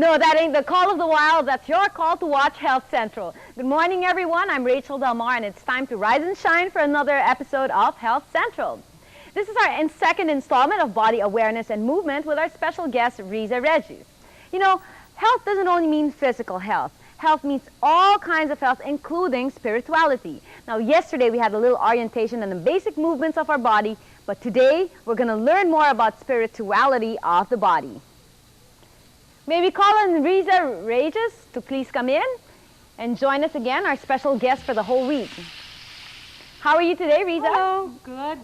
No, that ain't the call of the wild. That's your call to watch Health Central. Good morning, everyone. I'm Rachel Del Mar, and it's time to rise and shine for another episode of Health Central. This is our second installment of Body Awareness and Movement with our special guest, Riza Regis. You know, health doesn't only mean physical health. Health means all kinds of health, including spirituality. Now, yesterday we had a little orientation on the basic movements of our body, but today we're going to learn more about spirituality of the body. May we call on Riza Regis to please come in and join us again, our special guest for the whole week. How are you today, Riza? Hello, good.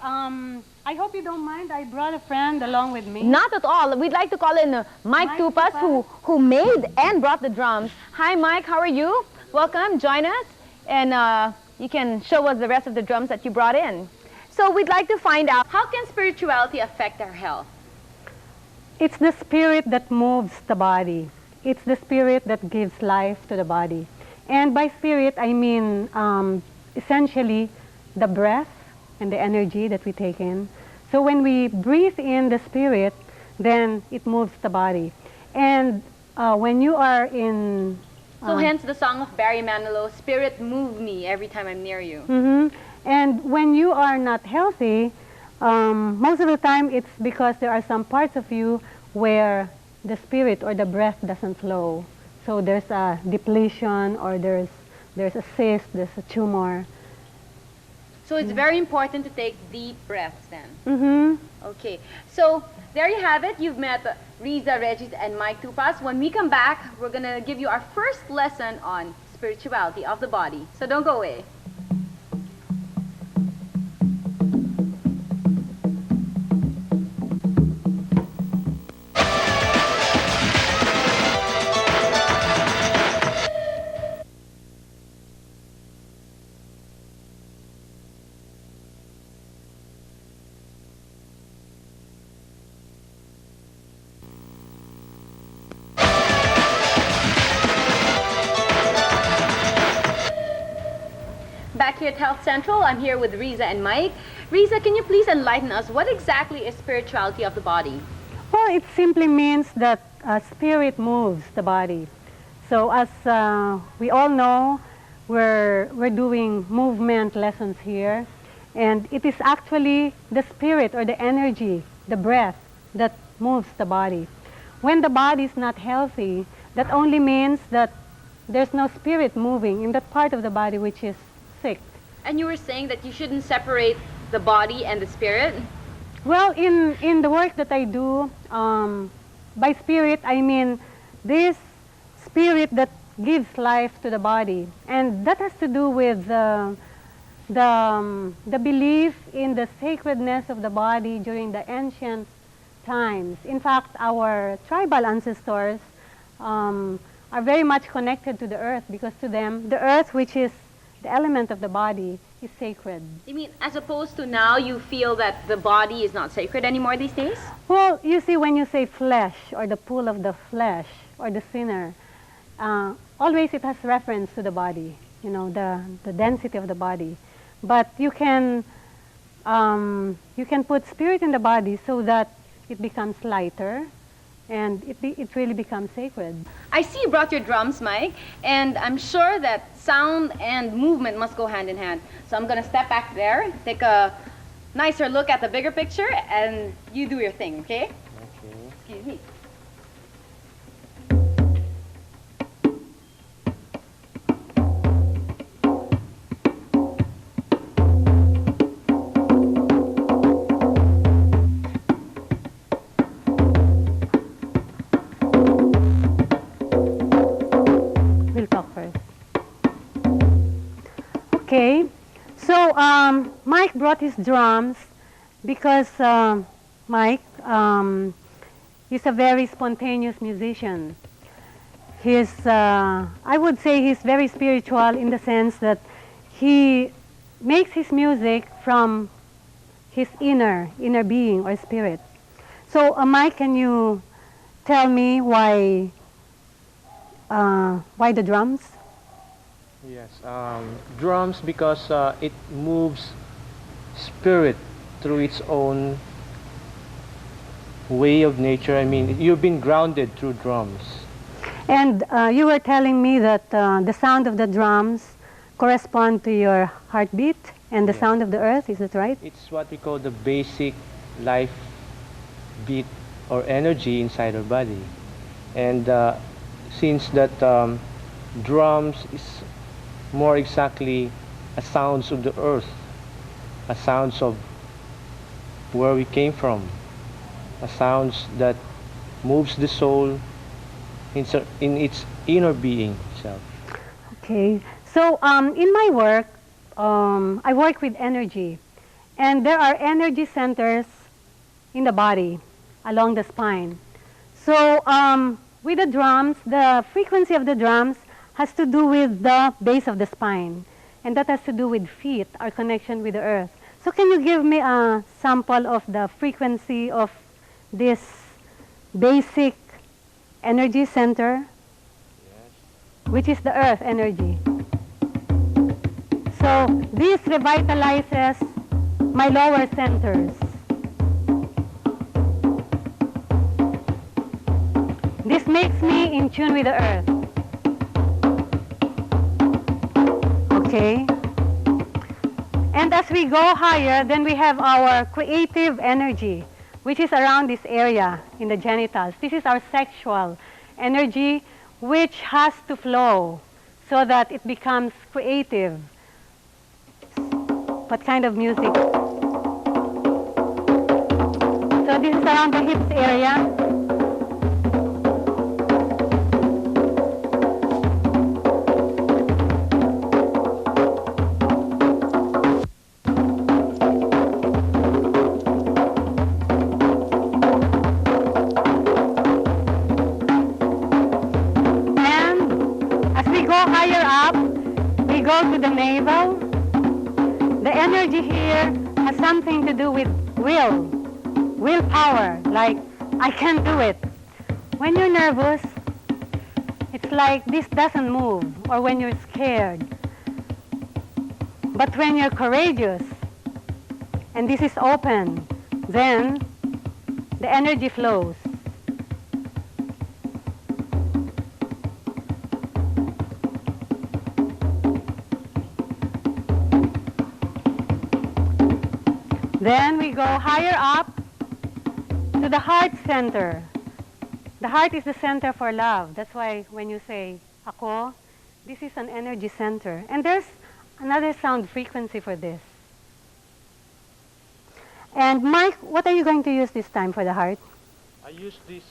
I hope you don't mind. I brought a friend along with me. Not at all. We'd like to call in Mike Tupas, who made and brought the drums. Hi, Mike. How are you? Welcome. Join us. And you can show us the rest of the drums that you brought in. So we'd like to find out, how can spirituality affect our health? It's the spirit that moves the body. It's the spirit that gives life to the body. And by spirit, I mean essentially the breath and the energy that we take in. So when we breathe in the spirit, then it moves the body. And when you are in... So hence the song of Barry Manilow, "Spirit Move Me Every Time I'm Near You." Mm-hmm. And when you are not healthy, most of the time it's because there are some parts of you where the spirit or the breath doesn't flow. So there's a depletion, or there's a cyst, there's a tumor. So it's very important to take deep breaths then. Mm-hmm. Okay, so there you have it. You've met Riza Regis and Mike Tupas. When we come back, we're going to give you our first lesson on spirituality of the body. So don't go away. Back here at Health Central, I'm here with Riza and Mike. Riza, can you please enlighten us? What exactly is spirituality of the body? Well, it simply means that spirit moves the body. So as we all know, we're doing movement lessons here. And it is actually the spirit or the energy, the breath, that moves the body. When the body is not healthy, that only means that there's no spirit moving in that part of the body which is sick. And you were saying that you shouldn't separate the body and the spirit? Well, in the work that I do, by spirit, I mean this spirit that gives life to the body. And that has to do with the belief in the sacredness of the body during the ancient times. In fact, our tribal ancestors are very much connected to the earth, because to them, the earth, which is the element of the body, is sacred. You mean, as opposed to now, you feel that the body is not sacred anymore these days? Well, you see, when you say flesh, or the pool of the flesh, or the sinner, always it has reference to the body, you know, the density of the body. But you can put spirit in the body so that it becomes lighter, and it really becomes sacred. I see you brought your drums, Mike, and I'm sure that sound and movement must go hand in hand. So I'm going to step back there, take a nicer look at the bigger picture, and you do your thing, okay? Okay. Excuse me. Okay, so Mike brought his drums because Mike is a very spontaneous musician. I would say he's very spiritual in the sense that he makes his music from his inner being or spirit. So Mike, can you tell me why the drums? Yes, drums because it moves spirit through its own way of nature. I mean, you've been grounded through drums. And you were telling me that the sound of the drums correspond to your heartbeat and the Yes. sound of the earth, is that right? It's what we call the basic life beat or energy inside our body. And since that drums is more exactly a sounds of the earth, a sounds of where we came from, a sounds that moves the soul in its inner being itself. Okay. So in my work, I work with energy. And there are energy centers in the body, along the spine. So with the drums, the frequency of the drums has to do with the base of the spine. And that has to do with feet, our connection with the earth. So can you give me a sample of the frequency of this basic energy center, which is the earth energy? So this revitalizes my lower centers. This makes me in tune with the earth. Okay. And as we go higher, then we have our creative energy, which is around this area in the genitals. This is our sexual energy, which has to flow so that it becomes creative. What kind of music? So this is around the hips area. To the navel. The energy here has something to do with willpower, like I can do it. When you're nervous, it's like this doesn't move, or when you're scared. But when you're courageous, and this is open, then the energy flows. Then we go higher up to the heart center. The heart is the center for love. That's why when you say, ako, this is an energy center. And there's another sound frequency for this. And Mike, what are you going to use this time for the heart? I use this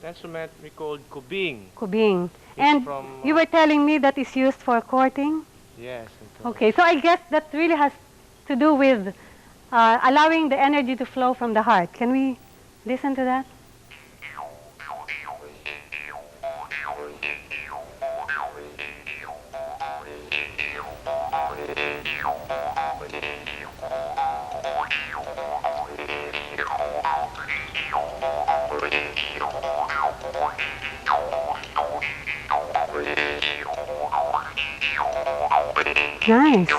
instrument we call kubing. Kubing. And you were telling me that it's used for courting? Yes. Okay, so I guess that really has to do with allowing the energy to flow from the heart. Can we listen to that? Nice.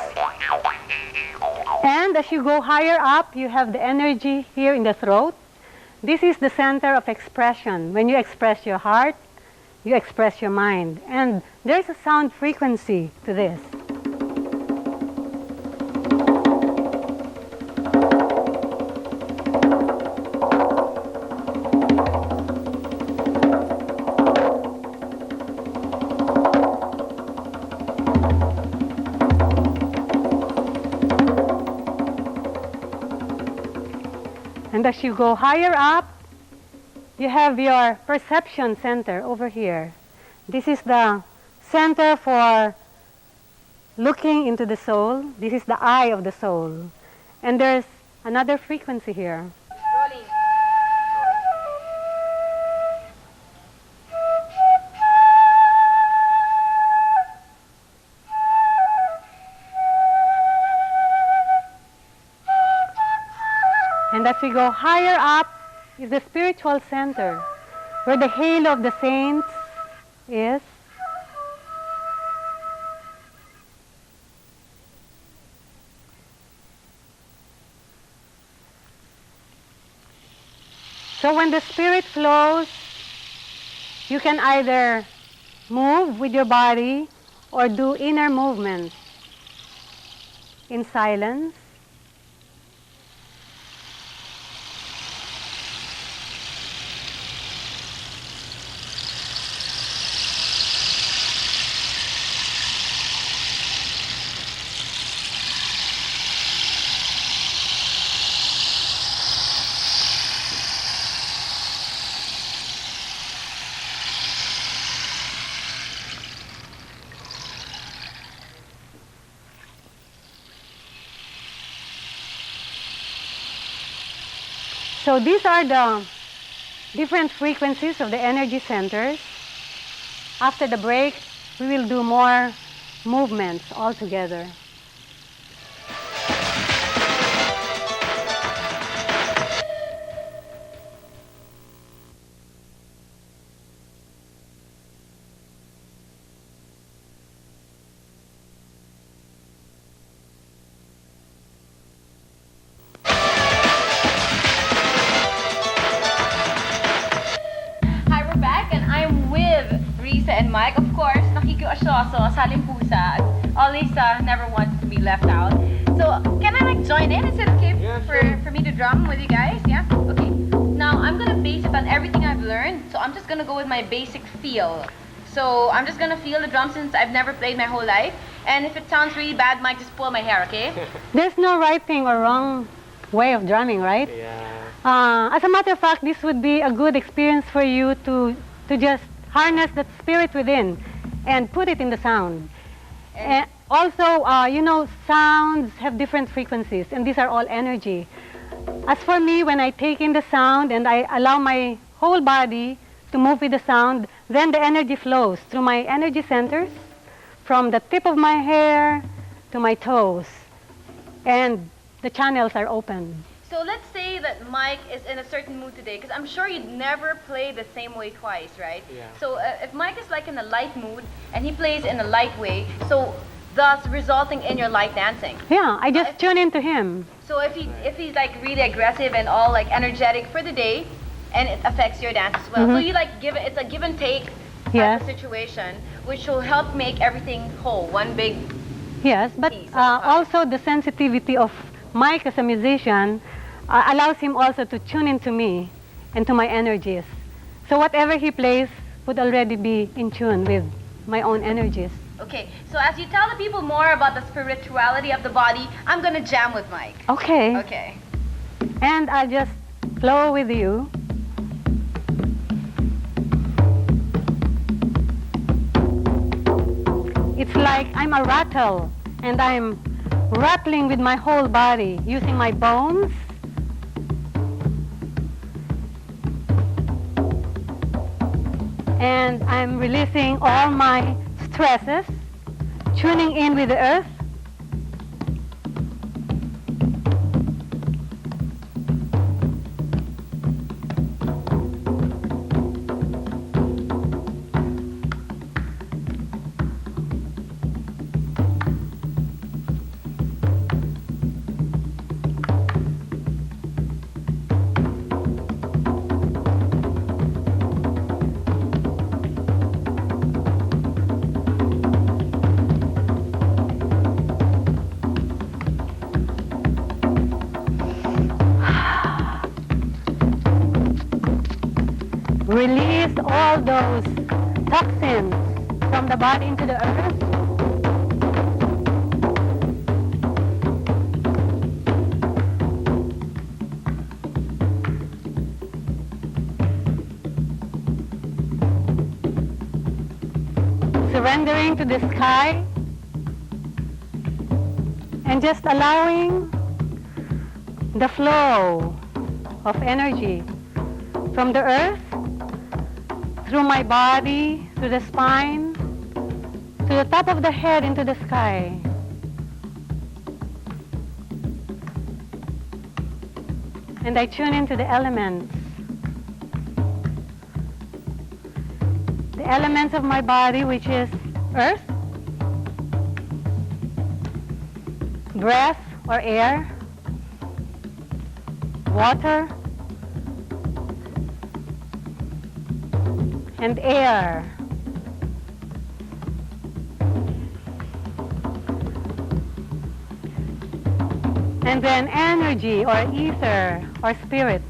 And as you go higher up, you have the energy here in the throat. This is the center of expression. When you express your heart, you express your mind. And there's a sound frequency to this. And as you go higher up, you have your perception center over here. This is the center for looking into the soul. This is the eye of the soul. And there's another frequency here. Rolling. And as we go higher up is the spiritual center, where the halo of the saints is. So when the spirit flows, you can either move with your body or do inner movements in silence. So these are the different frequencies of the energy centers. After the break, we will do more movements all together. Hi, we're back, and I'm with Riza and Mike. Of course, nakikiusoso, salimpusa, always never wanted to be left out. So, can I join in? Is it okay for me to drum with you guys? Yeah? Okay. Now, I'm gonna base it on everything I've learned, so I'm just gonna go with my basic feel. So, I'm just gonna feel the drum since I've never played my whole life. And if it sounds really bad, Mike, just pull my hair, okay? There's no right thing or wrong way of drumming, right? Yeah. As a matter of fact, this would be a good experience for you to just harness that spirit within and put it in the sound. And also, sounds have different frequencies, and these are all energy. As for me, when I take in the sound and I allow my whole body to move with the sound, then the energy flows through my energy centers, from the tip of my hair to my toes, and the channels are open. So let's say that Mike is in a certain mood today, because I'm sure you'd never play the same way twice, right? Yeah. So if Mike is in a light mood and he plays in a light way, so thus resulting in your light dancing. Yeah, I just tune into him. So if he's really aggressive and all energetic for the day, and it affects your dance as well. So you it's a give and take type of situation, which will help make everything whole, one big. Yes, but piece of the pie. also the sensitivity of Mike as a musician allows him also to tune into me and to my energies. So whatever he plays would already be in tune with my own energies. Okay, so as you tell the people more about the spirituality of the body, I'm gonna jam with Mike. Okay. Okay. And I'll just flow with you. It's like I'm a rattle, and I'm rattling with my whole body, using my bones. And I'm releasing all my stresses, tuning in with the earth. Release all those toxins from the body into the earth. Surrendering to the sky and just allowing the flow of energy from the earth through my body, through the spine, to the top of the head into the sky. And I tune into the elements. The elements of my body, which is earth, breath or air, water, and air. And then energy or ether or spirit.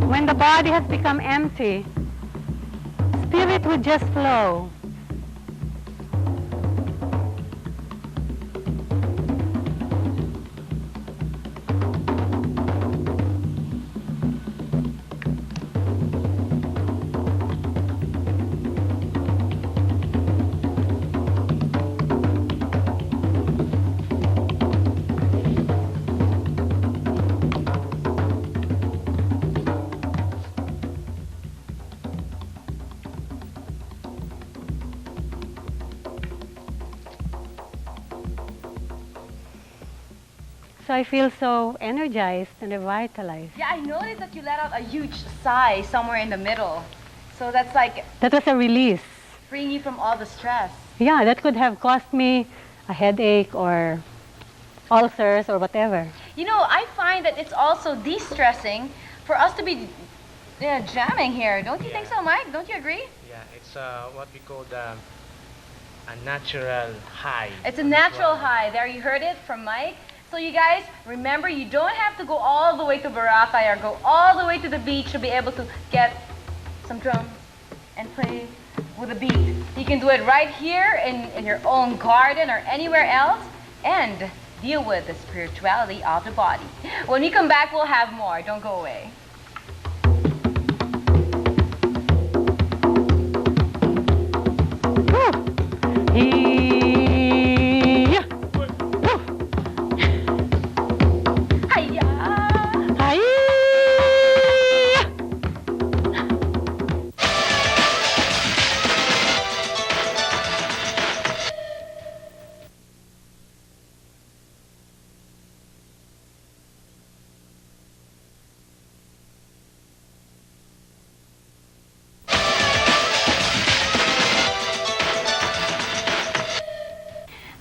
When the body has become empty, spirit would just flow. So I feel so energized and revitalized. Yeah, I noticed that you let out a huge sigh somewhere in the middle. So that's like That was a release. freeing you from all the stress. Yeah, that could have caused me a headache or ulcers or whatever. You know, I find that it's also de-stressing for us to be jamming here. Don't you think so, Mike? Don't you agree? Yeah, it's what we call a natural high. It's a natural high. There, you heard it from Mike. So you guys, remember, you don't have to go all the way to Boracay or go all the way to the beach to be able to get some drums and play with a beat. You can do it right here in your own garden or anywhere else and deal with the spirituality of the body. When we come back, we'll have more. Don't go away.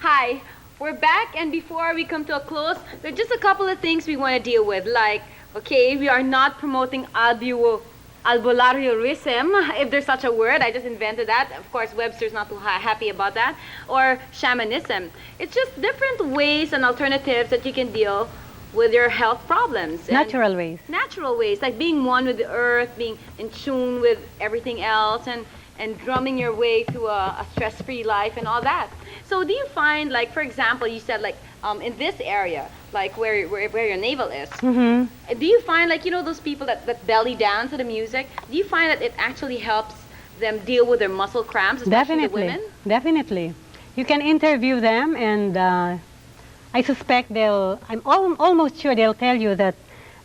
Hi, we're back, and before we come to a close, there's just a couple of things we want to deal with. Like, okay, we are not promoting albularyoism, if there's such a word. I just invented that. Of course, Webster's not too happy about that. Or shamanism. It's just different ways and alternatives that you can deal with your health problems. Natural ways. Natural ways, like being one with the earth, being in tune with everything else, and drumming your way through a stress-free life and all that. So do you find, like, for example, you said, like, in this area, like where your navel is, Mm-hmm. do you find, like, you know, those people that belly down to the music, do you find that it actually helps them deal with their muscle cramps, especially the women? Definitely. You can interview them, and I suspect I'm almost sure they'll tell you that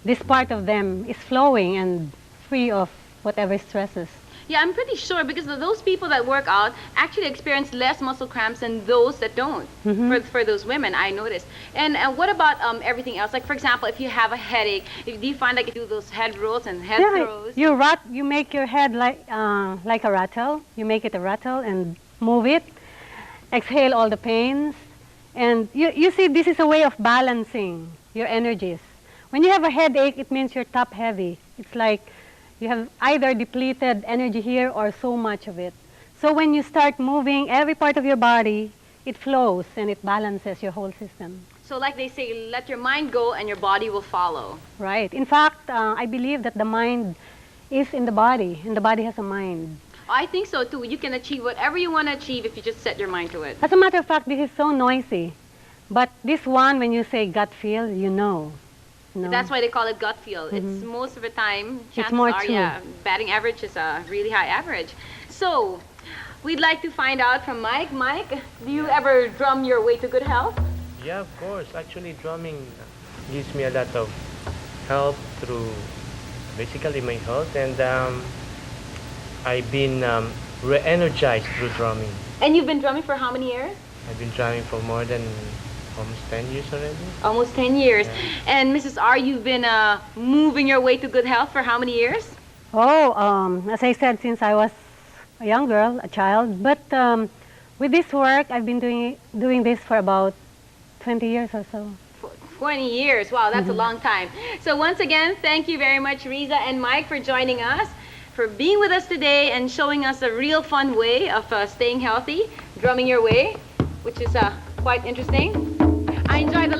this part of them is flowing and free of whatever stresses. Yeah, I'm pretty sure, because those people that work out actually experience less muscle cramps than those that don't. Mm-hmm. For those women, I noticed. And what about everything else? Like, for example, if you have a headache, do you find like you do those head rolls and head throws? You make your head like a rattle. You make it a rattle and move it. Exhale all the pains. And you see, this is a way of balancing your energies. When you have a headache, it means you're top heavy. It's like you have either depleted energy here or so much of it. So when you start moving every part of your body, it flows and it balances your whole system. So like they say, let your mind go and your body will follow. Right. In fact, I believe that the mind is in the body, and the body has a mind. I think so too. You can achieve whatever you want to achieve if you just set your mind to it. As a matter of fact, this is so noisy. But this one, when you say gut feel, you know. No. That's why they call it gut feel. It's most of the time, chances more are, true. yeah, batting average is a really high average. So, we'd like to find out from Mike. Mike, do you ever drum your way to good health? Yeah, of course. Actually, drumming gives me a lot of help through basically my health, and I've been re-energized through drumming. And you've been drumming for how many years? I've been drumming for more than almost 10 years already. Almost 10 years. Yeah. And Mrs. R, you've been moving your way to good health for how many years? Oh, as I said, since I was a young girl, a child. But with this work, I've been doing this for about 20 years or so. 20 years. Wow, that's a long time. So once again, thank you very much, Riza and Mike, for joining us, for being with us today and showing us a real fun way of staying healthy, drumming your way, which is quite interesting. I enjoyed the